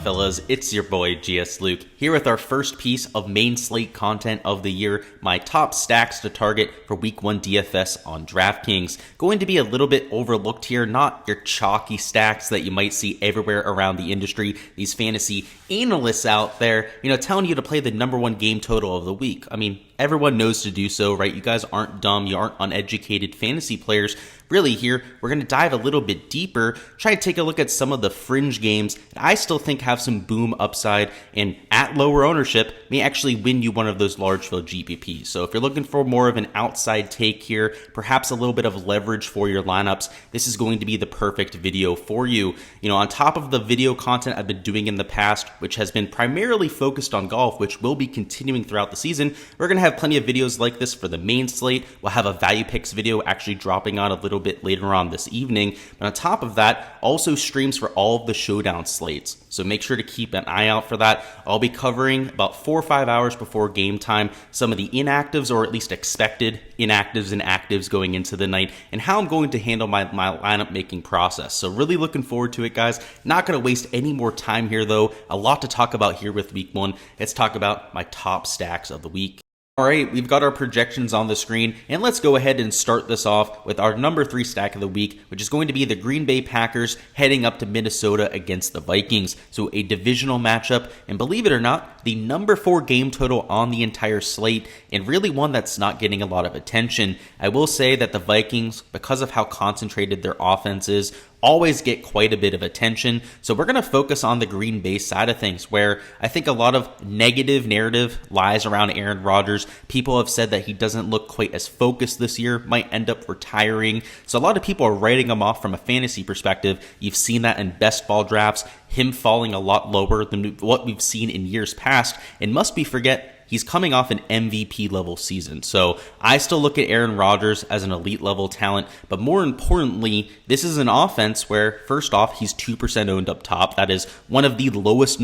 fellas? It's your boy Gsluke here with our first piece of main slate content of the year, my top stacks to target for week 1 DFS on Draftkings. Going to be a little bit overlooked here, not your chalky stacks that you might see everywhere around the industry, these fantasy analysts out there, telling you to play the #1 game total of the week. I mean, everyone knows to do so, right? You guys aren't dumb, you aren't uneducated fantasy players. Really here, we're going to dive a little bit deeper, try to take a look at some of the fringe games that I still think have some boom upside and at lower ownership may actually win you one of those large field GPPs. So if you're looking for more of an outside take here, perhaps a little bit of leverage for your lineups, this is going to be the perfect video for you. On top of the video content I've been doing in the past, which has been primarily focused on golf, which will be continuing throughout the season, we're going to have plenty of videos like this for the main slate. We'll have a value picks video actually dropping out a little bit later on this evening. But on top of that, also streams for all of the showdown slates. So make sure to keep an eye out for that. I'll be covering about 4 or 5 hours before game time some of the inactives, or at least expected inactives and actives going into the night, and how I'm going to handle my lineup making process. So really looking forward to it, guys. Not going to waste any more time here though. A lot to talk about here with week 1. Let's talk about my top stacks of the week. All right, we've got our projections on the screen, and let's go ahead and start this off with our number 3 stack of the week, which is going to be the Green Bay Packers heading up to Minnesota against the Vikings. So a divisional matchup, and believe it or not, the number 4 game total on the entire slate, and really one that's not getting a lot of attention. I will say that the Vikings, because of how concentrated their offense is, always get quite a bit of attention. So we're going to focus on the Green Bay side of things, where I think a lot of negative narrative lies around Aaron Rodgers. People have said that he doesn't look quite as focused this year, might end up retiring. So a lot of people are writing him off from a fantasy perspective. You've seen that in best ball drafts, him falling a lot lower than what we've seen in years past. And must we forget, he's coming off an MVP level season. So I still look at Aaron Rodgers as an elite level talent, but more importantly, this is an offense where, first off, he's 2% owned up top. That is one of the lowest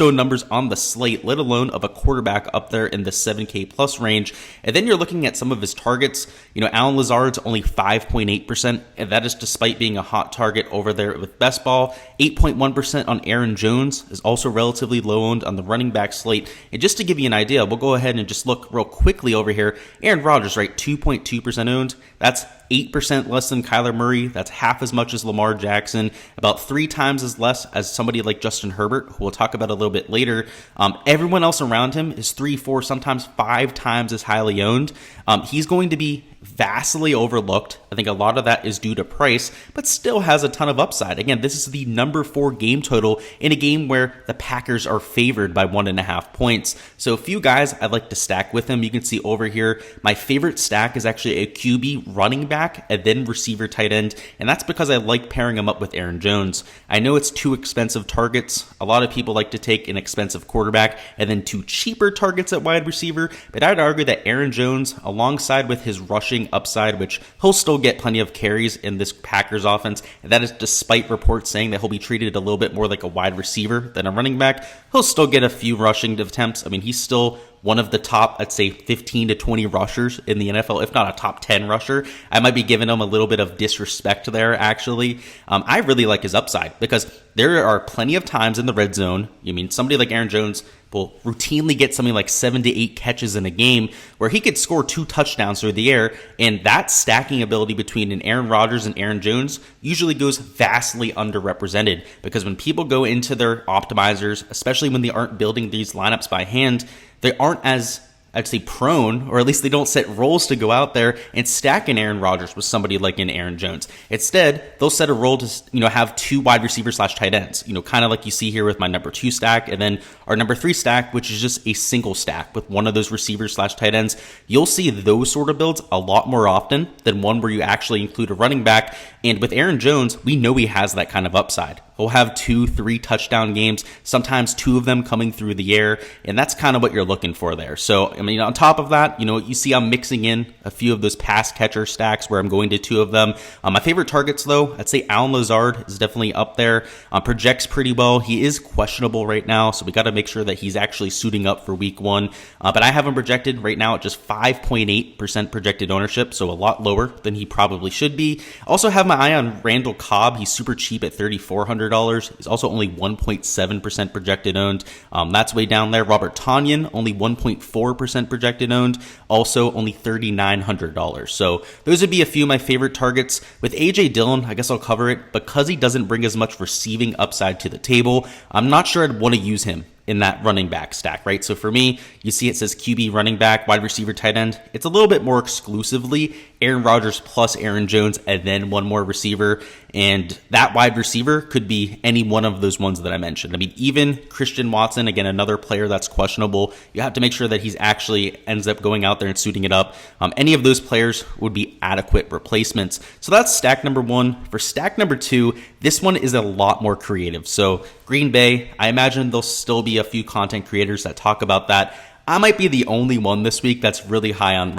owned numbers on the slate, let alone of a quarterback up there in the 7K plus range. And then you're looking at some of his targets. Allen Lazard's only 5.8%, and that is despite being a hot target over there with best ball. 8.1% on Aaron Jones is also relatively low owned on the running back slate. And just to give you an idea, we'll go ahead and just look real quickly over here. Aaron Rodgers, right, 2.2% owned. That's 8% less than Kyler Murray. That's half as much as Lamar Jackson, about 3 times as less as somebody like Justin Herbert, who we'll talk about a little bit later. Everyone else around him is 3, 4, sometimes 5 times as highly owned. He's going to be vastly overlooked. I think a lot of that is due to price, but still has a ton of upside. Again, this is the number 4 game total in a game where the Packers are favored by 1.5 points. So a few guys I'd like to stack with him. You can see over here, my favorite stack is actually a QB running back and then receiver tight end, and that's because I like pairing him up with Aaron Jones. I know it's 2 expensive targets. A lot of people like to take an expensive quarterback and then 2 cheaper targets at wide receiver, but I'd argue that Aaron Jones, alongside with his rushing upside, which he'll still get plenty of carries in this Packers offense, and that is despite reports saying that he'll be treated a little bit more like a wide receiver than a running back. He'll still get a few rushing attempts. I mean, he's still one of the top, I'd say, 15 to 20 rushers in the NFL, if not a top 10 rusher. I might be giving him a little bit of disrespect there, actually. I really like his upside because there are plenty of times in the red zone. Somebody like Aaron Jones will routinely get something like 7 to 8 catches in a game where he could score 2 touchdowns through the air, and that stacking ability between an Aaron Rodgers and Aaron Jones usually goes vastly underrepresented, because when people go into their optimizers, especially when they aren't building these lineups by hand, they aren't as, I'd say, prone, or at least they don't set roles to go out there and stack an Aaron Rodgers with somebody like an Aaron Jones. Instead, they'll set a role to, have 2 wide receivers / tight ends, kind of like you see here with my number 2 stack, and then our number 3 stack, which is just a single stack with one of those receivers / tight ends. You'll see those sort of builds a lot more often than one where you actually include a running back. And with Aaron Jones, we know he has that kind of upside. He'll have 2, 3 touchdown games, sometimes 2 of them coming through the air, and that's kind of what you're looking for there. So I mean, on top of that, you see I'm mixing in a few of those pass catcher stacks where I'm going to two of them. My favorite targets, though, I'd say Allen Lazard is definitely up there. Projects pretty well. He is questionable right now, so we got to make sure that he's actually suiting up for week 1. But I have him projected right now at just 5.8% projected ownership, so a lot lower than he probably should be. Also have my eye on Randall Cobb. He's super cheap at $3,400. He's also only 1.7% projected owned. That's way down there. Robert Tonyan, only 1.4% projected owned. Also only $3,900. So those would be a few of my favorite targets. With AJ Dillon, I guess I'll cover it. Because he doesn't bring as much receiving upside to the table, I'm not sure I'd want to use him in that running back stack, right? So for me, you see it says QB, running back, wide receiver, tight end. It's a little bit more exclusively Aaron Rodgers plus Aaron Jones and then one more receiver. And that wide receiver could be any one of those ones that I mentioned. I mean, even Christian Watson, again, another player that's questionable. You have to make sure that he's actually ends up going out there and suiting it up. Any of those players would be adequate replacements. So that's stack number 1. For stack number 2, this one is a lot more creative. So Green Bay, I imagine there'll still be a few content creators that talk about that. I might be the only one this week that's really high on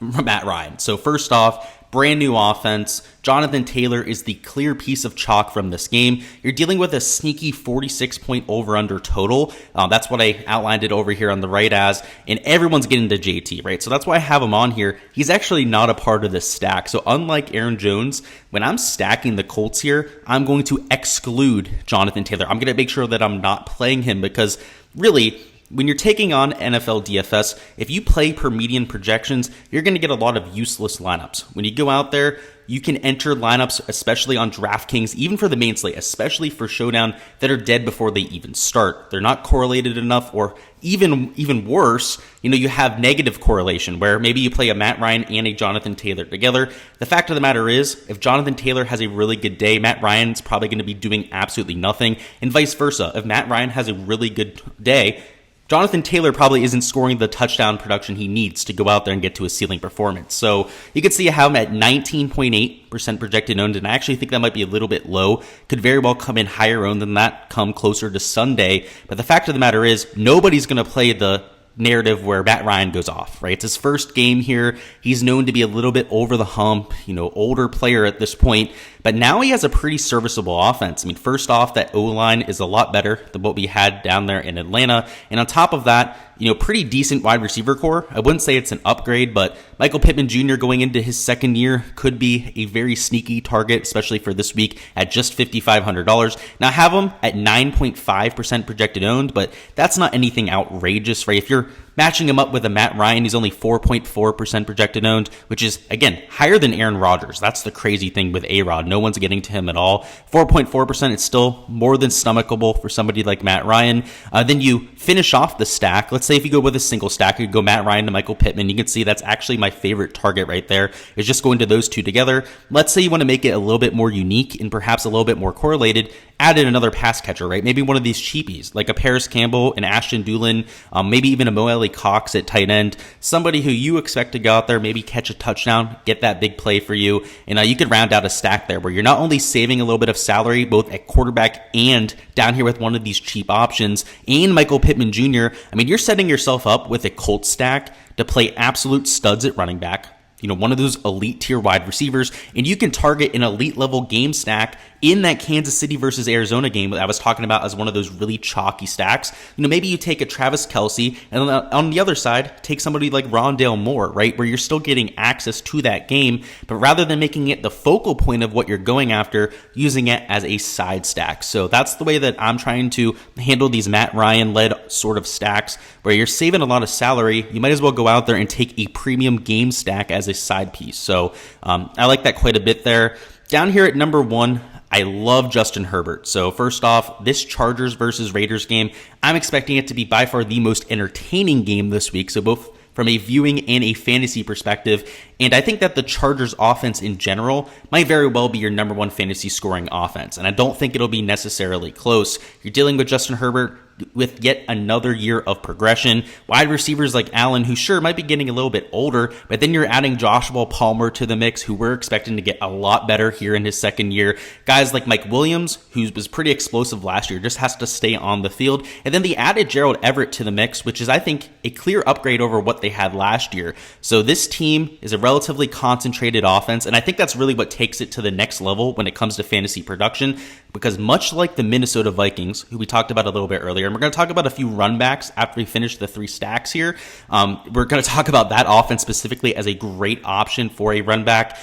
Matt Ryan. So first off, brand new offense. Jonathan Taylor is the clear piece of chalk from this game. You're dealing with a sneaky 46-point over-under total. That's what I outlined it over here on the right as, and everyone's getting to JT, right? So that's why I have him on here. He's actually not a part of this stack. So unlike Aaron Jones, when I'm stacking the Colts here, I'm going to exclude Jonathan Taylor. I'm going to make sure that I'm not playing him because really, when you're taking on NFL DFS, if you play per median projections, you're going to get a lot of useless lineups. When you go out there, you can enter lineups, especially on Draftkings, even for the main slate, especially for Showdown, that are dead before they even start. They're not correlated enough, or even worse, you have negative correlation where maybe you play a Matt Ryan and a Jonathan Taylor together. The fact of the matter is, if Jonathan Taylor has a really good day, Matt Ryan's probably going to be doing absolutely nothing, and vice versa. If Matt Ryan has a really good day, Jonathan Taylor probably isn't scoring the touchdown production he needs to go out there and get to a ceiling performance. So you can see how I'm at 19.8% projected owned, and I actually think that might be a little bit low. Could very well come in higher owned than that, come closer to Sunday. But the fact of the matter is, nobody's going to play the narrative where Matt Ryan goes off, right? It's his first game here. He's known to be a little bit over the hump, older player at this point, but now he has a pretty serviceable offense. I mean, first off, that O-line is a lot better than what we had down there in Atlanta. And on top of that, pretty decent wide receiver core. I wouldn't say it's an upgrade, but Michael Pittman Jr. going into his second year could be a very sneaky target, especially for this week at just $5,500. Now I have him at 9.5% projected owned, but that's not anything outrageous, right? If you're matching him up with a Matt Ryan, he's only 4.4% projected owned, which is, again, higher than Aaron Rodgers. That's the crazy thing with A-Rod. No one's getting to him at all. 4.4%, it's still more than stomachable for somebody like Matt Ryan. Then you finish off the stack. Let's say if you go with a single stack, you go Matt Ryan to Michael Pittman. You can see that's actually my favorite target right there, is just going to those two together. Let's say you want to make it a little bit more unique and perhaps a little bit more correlated. Add in another pass catcher, right? Maybe one of these cheapies, like a Paris Campbell, an Ashton Dulin, maybe even a Mo Cox at tight end, somebody who you expect to go out there, maybe catch a touchdown, get that big play for you, and you could round out a stack there where you're not only saving a little bit of salary, both at quarterback and down here with one of these cheap options, and Michael Pittman Jr. I mean, you're setting yourself up with a Colts stack to play absolute studs at running back, one of those elite tier wide receivers, and you can target an elite level game stack in that Kansas City versus Arizona game that I was talking about as one of those really chalky stacks. Maybe you take a Travis Kelce, and on the other side, take somebody like Rondale Moore, right, where you're still getting access to that game, but rather than making it the focal point of what you're going after, using it as a side stack. So that's the way that I'm trying to handle these Matt Ryan-led sort of stacks, where you're saving a lot of salary. You might as well go out there and take a premium game stack as a side piece. So I like that quite a bit there. Down here at number 1, I love Justin Herbert. So first off, this Chargers versus Raiders game, I'm expecting it to be by far the most entertaining game this week. So both from a viewing and a fantasy perspective. And I think that the Chargers offense in general might very well be your number one fantasy scoring offense. And I don't think it'll be necessarily close. You're dealing with Justin Herbert with yet another year of progression. Wide receivers like Allen, who sure might be getting a little bit older, but then you're adding Joshua Palmer to the mix, who we're expecting to get a lot better here in his second year. Guys like Mike Williams, who was pretty explosive last year, just has to stay on the field. And then they added Gerald Everett to the mix, which is, I think, a clear upgrade over what they had last year. So this team is a relatively concentrated offense, and I think that's really what takes it to the next level when it comes to fantasy production, because much like the Minnesota Vikings, who we talked about a little bit earlier, and we're going to talk about a few runbacks after we finish the 3 stacks here. We're going to talk about that offense specifically as a great option for a runback.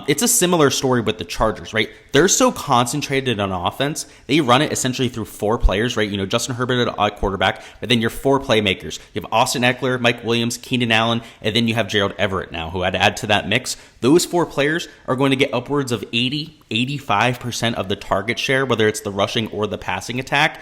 It's a similar story with the Chargers, right? They're so concentrated on offense. They run it essentially through 4 players, right? You know, Justin Herbert at quarterback, but then your 4 playmakers. You have Austin Eckler, Mike Williams, Keenan Allen, and then you have Gerald Everett now, who I'd add to that mix. Those 4 players are going to get upwards of 85% of the target share, whether it's the rushing or the passing attack.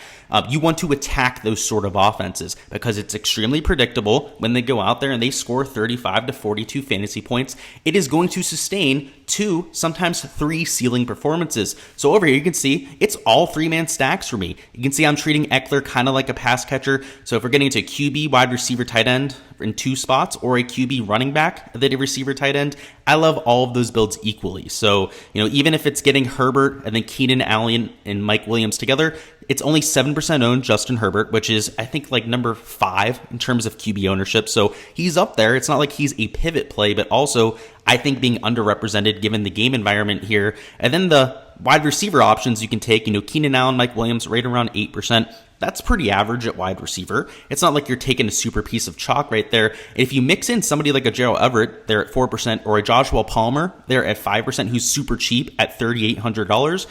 You want to attack those sort of offenses because it's extremely predictable when they go out there and they score 35 to 42 fantasy points. It is going to sustain 2, sometimes 3 ceiling performances. So over here, you can see it's all 3-man stacks for me. You can see I'm treating Eckler kind of like a pass catcher. So if we're getting into QB, wide receiver, tight end in 2 spots, or a QB running back, then a receiver, tight end, I love all of those builds equally. So, you know, even if it's getting Herbert and then Keenan Allen and Mike Williams together, it's only 7% owned Justin Herbert, which is, I think, like number 5 in terms of QB ownership. So he's up there. It's not like he's a pivot play, but also I think being underrepresented given the game environment here. And then the wide receiver options you can take, you know, Keenan Allen, Mike Williams, right around 8%. That's pretty average at wide receiver. It's not like you're taking a super piece of chalk right there. If you mix in somebody like a Gerald Everett, they're at 4%, or a Joshua Palmer, they're at 5%, who's super cheap at $3,800,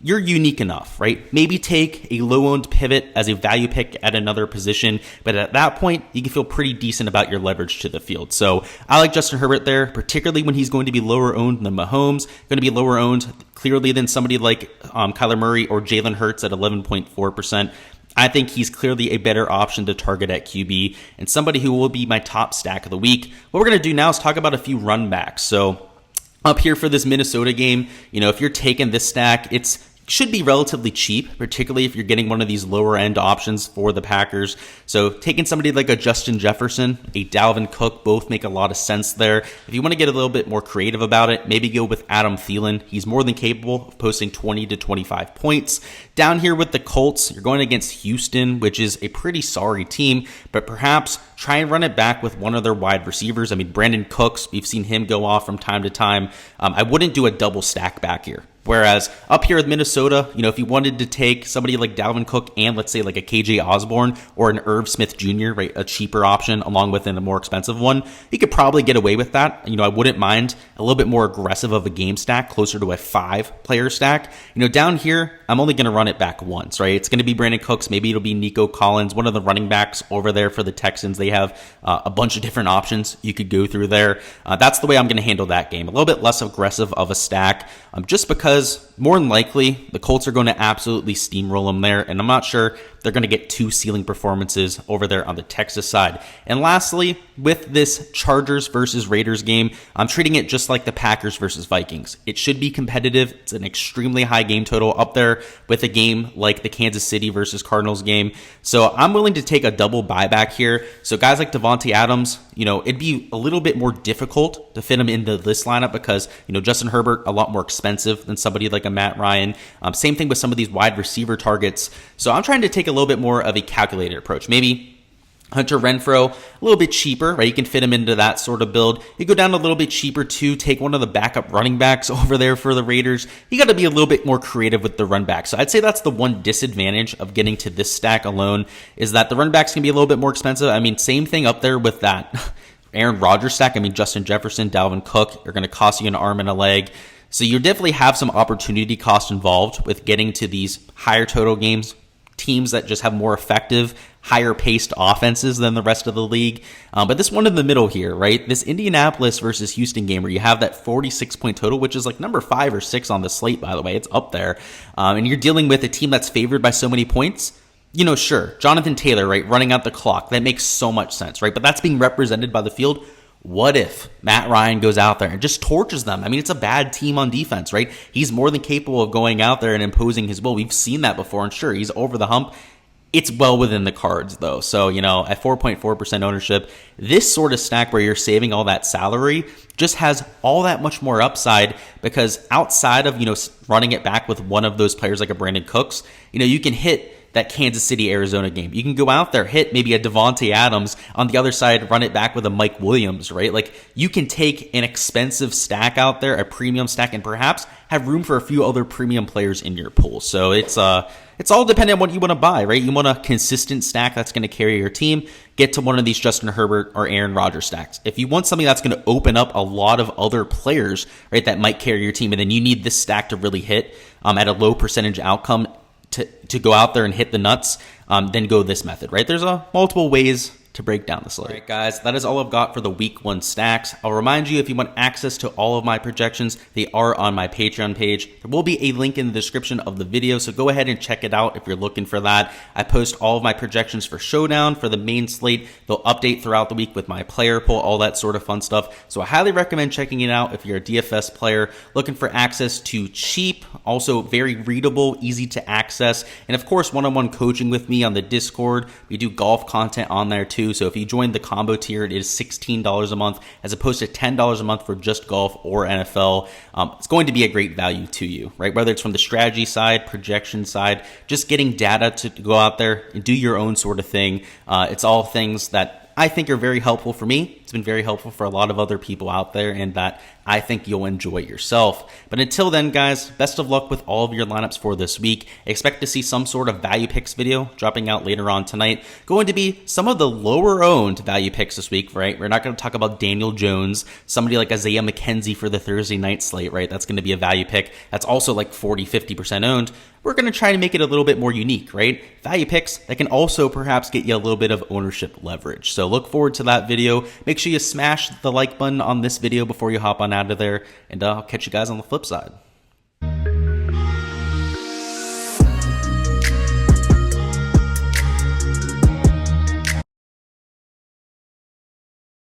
you're unique enough, right? Maybe take a low-owned pivot as a value pick at another position, but at that point, you can feel pretty decent about your leverage to the field. So I like Justin Herbert there, particularly when he's going to be lower owned than Mahomes, going to be lower owned clearly than somebody like Kyler Murray or Jalen Hurts at 11.4%. I think he's clearly a better option to target at QB and somebody who will be my top stack of the week. What we're going to do now is talk about a few runbacks. So up here for this Minnesota game, you know, if you're taking this stack, it's should be relatively cheap, particularly if you're getting one of these lower end options for the Packers. So taking somebody like a Justin Jefferson, a Dalvin Cook, both make a lot of sense there. If you want to get a little bit more creative about it, maybe go with Adam Thielen. He's more than capable of posting 20 to 25 points. Down here with the Colts, you're going against Houston, which is a pretty sorry team, but perhaps try and run it back with one of their wide receivers. I mean, Brandon Cooks, we've seen him go off from time to time. I wouldn't do a double stack back here. Whereas up here with Minnesota, you know, if you wanted to take somebody like Dalvin Cook and let's say like a KJ Osborne or an Irv Smith Jr., right, a cheaper option along with a more expensive one, you could probably get away with that. You know, I wouldn't mind a little bit more aggressive of a game stack, closer to a 5-player stack. You know, down here, I'm only going to run it back once, right? It's going to be Brandon Cooks. Maybe it'll be Nico Collins, one of the running backs over there for the Texans. They have a bunch of different options you could go through there. That's the way I'm going to handle that game. A little bit less aggressive of a stack, just because more than likely the Colts are going to absolutely steamroll them there, and I'm not sure they're going to get 2 ceiling performances over there on the Texas side. And lastly, with this Chargers versus Raiders game, I'm treating it just like the Packers versus Vikings. It should be competitive. It's an extremely high game total up there with a game like the Kansas City versus Cardinals game. So I'm willing to take a double buyback here. So guys like Devontae Adams, you know, it'd be a little bit more difficult to fit him into this lineup because, you know, Justin Herbert, a lot more expensive than somebody like a Matt Ryan. Same thing with some of these wide receiver targets. So I'm trying to take a little bit more of a calculated approach. Maybe Hunter Renfrow, a little bit cheaper, right? You can fit him into that sort of build. You go down a little bit cheaper too, take one of the backup running backs over there for the Raiders. You got to be a little bit more creative with the run back. So I'd say that's the one disadvantage of getting to this stack alone, is that the run backs can be a little bit more expensive. I mean, same thing up there with that Aaron Rodgers stack. I mean, Justin Jefferson, Dalvin Cook are going to cost you an arm and a leg. So you definitely have some opportunity cost involved with getting to these higher total games, teams that just have more effective, higher paced offenses than the rest of the league. But this one in the middle here, right? This Indianapolis versus Houston game where you have that 46-point total, which is like number 5 or 6 on the slate, by the way. It's up there. And you're dealing with a team that's favored by so many points. You know, sure, Jonathan Taylor, right, running out the clock. That makes so much sense, right? But that's being represented by the field. What if Matt Ryan goes out there and just torches them? I mean, it's a bad team on defense, right? He's more than capable of going out there and imposing his will. We've seen that before, and sure, he's over the hump. It's well within the cards, though. So, at 4.4% ownership, this sort of stack where you're saving all that salary just has all that much more upside, because outside of, running it back with one of those players like a Brandon Cooks, you can hit that Kansas City, Arizona game. You can go out there, hit maybe a Devontae Adams on the other side, run it back with a Mike Williams, right? Like, you can take an expensive stack out there, a premium stack, and perhaps have room for a few other premium players in your pool. So it's all dependent on what you want to buy, right? You want a consistent stack that's going to carry your team. Get to one of these Justin Herbert or Aaron Rodgers stacks. If you want something that's going to open up a lot of other players, right, that might carry your team, and then you need this stack to really hit at a low percentage outcome, to go out there and hit the nuts, then go this method, right? There's multiple ways to break down the slate. All right, guys, that is all I've got for the week 1 stacks. I'll remind you, if you want access to all of my projections, they are on my Patreon page. There will be a link in the description of the video, so go ahead and check it out if you're looking for that. I post all of my projections for Showdown, for the main slate. They'll update throughout the week with my player pool, all that sort of fun stuff. So I highly recommend checking it out if you're a DFS player looking for access to cheap, also very readable, easy to access, and of course, one-on-one coaching with me on the Discord. We do golf content on there too. So if you join the combo tier, it is $16 a month as opposed to $10 a month for just golf or NFL. It's going to be a great value to you, right? Whether it's from the strategy side, projection side, just getting data to go out there and do your own sort of thing. It's all things that I think are very helpful for me. It's been very helpful for a lot of other people out there, and that I think you'll enjoy yourself. But until then, guys, best of luck with all of your lineups for this week. Expect to see some sort of value picks video dropping out later on tonight. Going to be some of the lower owned value picks this week, right? We're not going to talk about Daniel Jones, somebody like Isaiah McKenzie for the Thursday night slate, right? That's going to be a value pick. That's also like 40-50% owned. We're going to try to make it a little bit more unique, right? Value picks that can also perhaps get you a little bit of ownership leverage. So look forward to that video. Make sure you smash the like button on this video before you hop on out of there, and I'll catch you guys on the flip side.